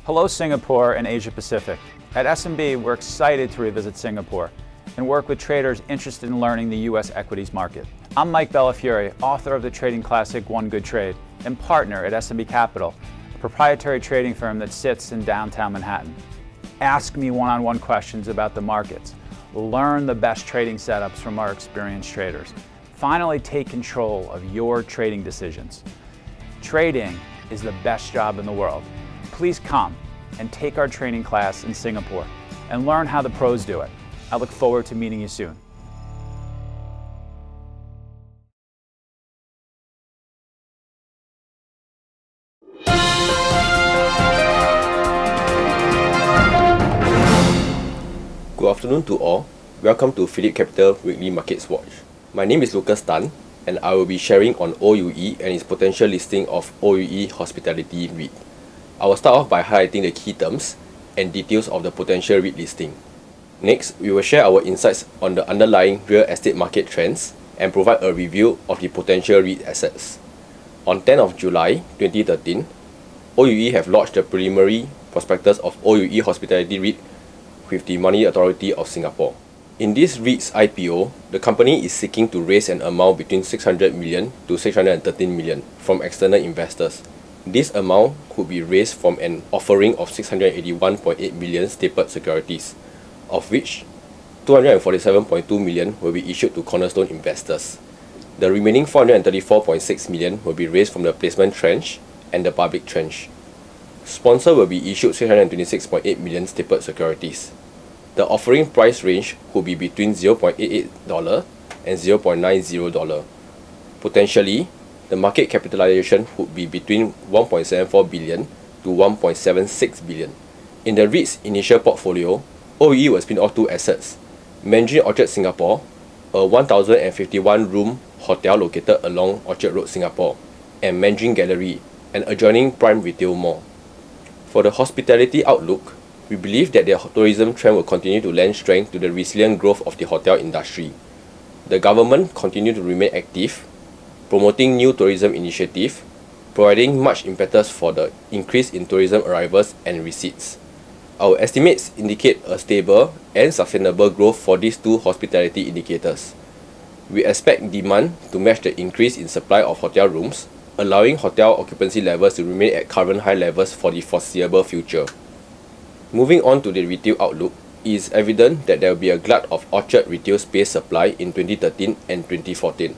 Hello Singapore and Asia Pacific. At SMB, we're excited to revisit Singapore and work with traders interested in learning the U.S. equities market. I'm Mike Bellafiore, author of the trading classic One Good Trade and partner at SMB Capital, a proprietary trading firm that sits in downtown Manhattan. Ask me one-on-one questions about the markets. Learn the best trading setups from our experienced traders. Finally, take control of your trading decisions. Trading is the best job in the world. Please come and take our training class in Singapore and learn how the pros do it. I look forward to meeting you soon. Good afternoon to all. Welcome to Phillip Capital Weekly Markets Watch. My name is Lucas Tan, and I will be sharing on OUE and its potential listing of OUE Hospitality REIT. I will start off by highlighting the key terms and details of the potential REIT listing. Next, we will share our insights on the underlying real estate market trends and provide a review of the potential REIT assets. On 10th of July 2013, OUE have launched the preliminary prospectus of OUE Hospitality REIT with the Money Authority of Singapore. In this REIT's IPO, the company is seeking to raise an amount between 600 million to 613 million from external investors. This amount could be raised from an offering of 681.8 million stapled securities, of which 247.2 million will be issued to cornerstone investors. The remaining 434.6 million will be raised from the placement tranche and the public tranche. Sponsor will be issued 626.8 million stapled securities. The offering price range could be between $0.88 and $0.90. Potentially, the market capitalization would be between 1.74 billion to 1.76 billion. In the REIT's initial portfolio, OUE will spin off two assets: Mandarin Orchard Singapore, a 1,051 room hotel located along Orchard Road, Singapore, and Mandarin Gallery, an adjoining prime retail mall. For the hospitality outlook, we believe that the tourism trend will continue to lend strength to the resilient growth of the hotel industry. The government continue to remain active, promoting new tourism initiatives, providing much impetus for the increase in tourism arrivals and receipts. Our estimates indicate a stable and sustainable growth for these two hospitality indicators. We expect demand to match the increase in supply of hotel rooms, allowing hotel occupancy levels to remain at current high levels for the foreseeable future. Moving on to the retail outlook, it is evident that there will be a glut of Orchard retail space supply in 2013 and 2014.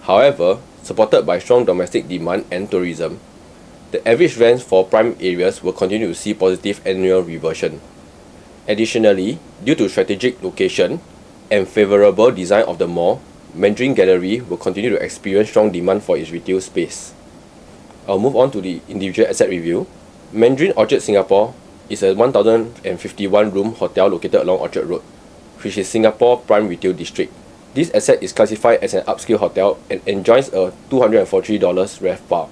However, supported by strong domestic demand and tourism, the average rents for prime areas will continue to see positive annual reversion. Additionally, due to strategic location and favorable design of the mall, Mandarin Gallery will continue to experience strong demand for its retail space. I'll move on to the individual asset review. Mandarin Orchard Singapore is a 1,051 room hotel located along Orchard Road, which is Singapore Prime Retail District. This asset is classified as an upscale hotel and enjoys a $243 RevPAR.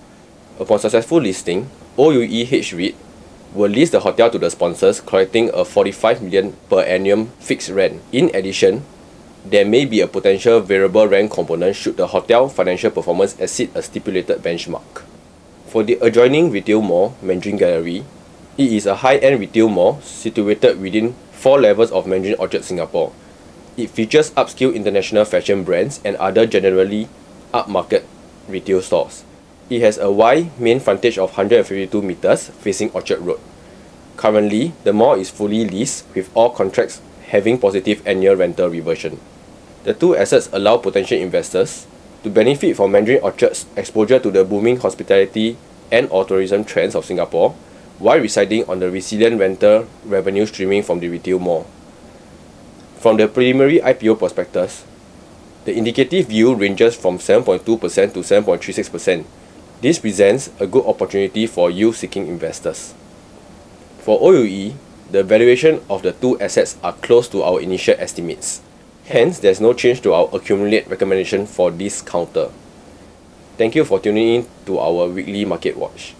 Upon successful listing, OUE H REIT will lease the hotel to the sponsors, collecting a 45 million per annum fixed rent. In addition, there may be a potential variable rent component should the hotel financial performance exceed a stipulated benchmark. For the adjoining retail mall, Mandarin Gallery, it is a high-end retail mall situated within 4 levels of Mandarin Orchard Singapore. It features upscale international fashion brands and other generally upmarket retail stores. It has a wide main frontage of 152 meters facing Orchard Road. Currently, the mall is fully leased with all contracts having positive annual rental reversion. The two assets allow potential investors to benefit from Mandarin Orchard's exposure to the booming hospitality and/or tourism trends of Singapore, while residing on the resilient rental revenue streaming from the retail mall. From the preliminary IPO prospectus, the indicative yield ranges from 7.2% to 7.36%. This presents a good opportunity for yield-seeking investors. For OUE, the valuation of the two assets are close to our initial estimates. Hence, there is no change to our accumulate recommendation for this counter. Thank you for tuning in to our weekly market watch.